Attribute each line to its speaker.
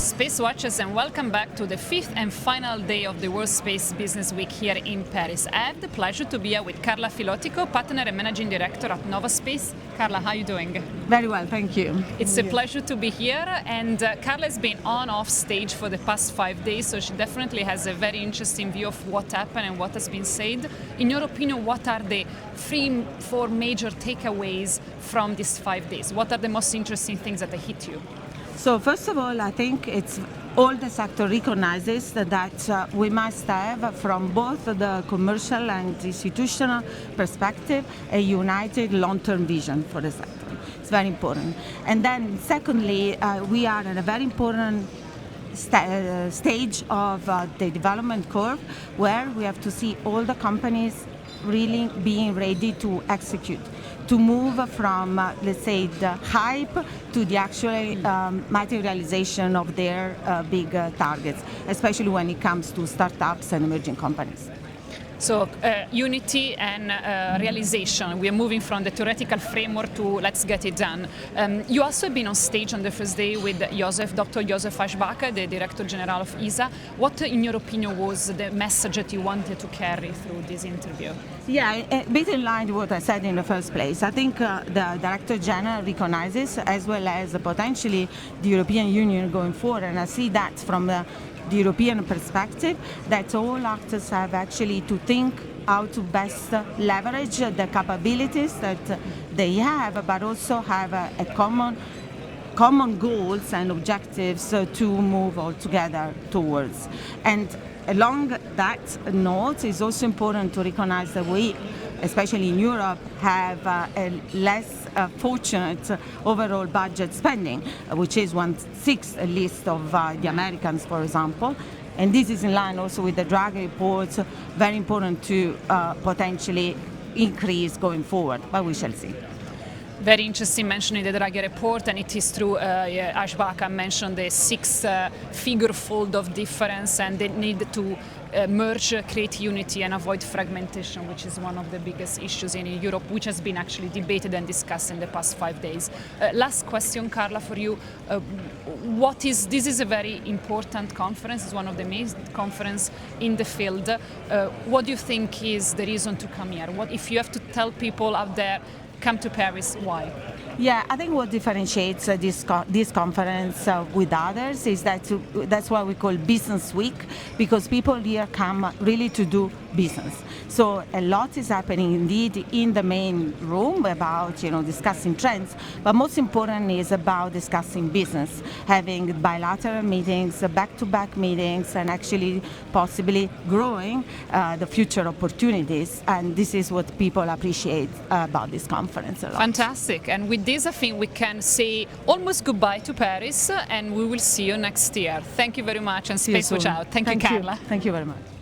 Speaker 1: Space Watchers, and welcome back to the fifth and final day of the World Space Business Week here in Paris. I have the pleasure to be here with Carla Filotico, Partner and Managing Director at Novaspace. Carla, how are you doing?
Speaker 2: Very well, thank you.
Speaker 1: It's a pleasure to be here, and Carla has been off stage for the past 5 days, so she definitely has a very interesting view of what happened and what has been said. In your opinion, what are the 4 major takeaways from these 5 days? What are the most interesting things that hit you?
Speaker 2: So first of all, I think it's all the sector recognizes that we must have, from both the commercial and institutional perspective, a united long-term vision for the sector. It's very important. And then secondly, we are at a very important stage of the development curve where we have to see all the companies really being ready to execute, to move from, let's say, the hype to the actual materialization of their big targets, especially when it comes to startups and emerging companies.
Speaker 1: So unity and realization. We are moving from the theoretical framework to let's get it done. You also have been on stage on the first day with Dr. Joseph Aschbacher, the Director General of ESA. What, in your opinion, was the message that you wanted to carry through this interview?
Speaker 2: Yeah, a bit in line with what I said in the first place. I think the Director General recognizes, as well as potentially the European Union going forward, and I see that from the European perspective, that all actors have actually to think how to best leverage the capabilities that they have, but also have a common goals and objectives to move all together towards. And along that note, it's also important to recognize that we, especially in Europe, have a less fortunate overall budget spending, which is 1/6 at least of the Americans, for example. And this is in line also with the Draghi reports, very important to potentially increase going forward, but we shall see.
Speaker 1: Very interesting mentioning the Draghi report, and it is true, Aschbacher mentioned the 6-figure fold of difference and the need to merge, create unity and avoid fragmentation, which is one of the biggest issues in Europe, which has been actually debated and discussed in the past 5 days. Last question, Carla, for you. This is a very important conference, it's one of the main conferences in the field. What do you think is the reason to come here? What if you have to tell people out there, come to Paris, why?
Speaker 2: Yeah, I think what differentiates this conference with others is that's why we call Business Week, because people here come really to do business. So a lot is happening indeed in the main room about discussing trends, but most important is about discussing business, having bilateral meetings, back-to-back meetings, and actually possibly growing the future opportunities. And this is what people appreciate about this conference a lot.
Speaker 1: Fantastic. And with this, I think we can say almost goodbye to Paris, and we will see you next year. Thank you very much, and Space Watch out. Thank you, Carla.
Speaker 2: Thank you very much.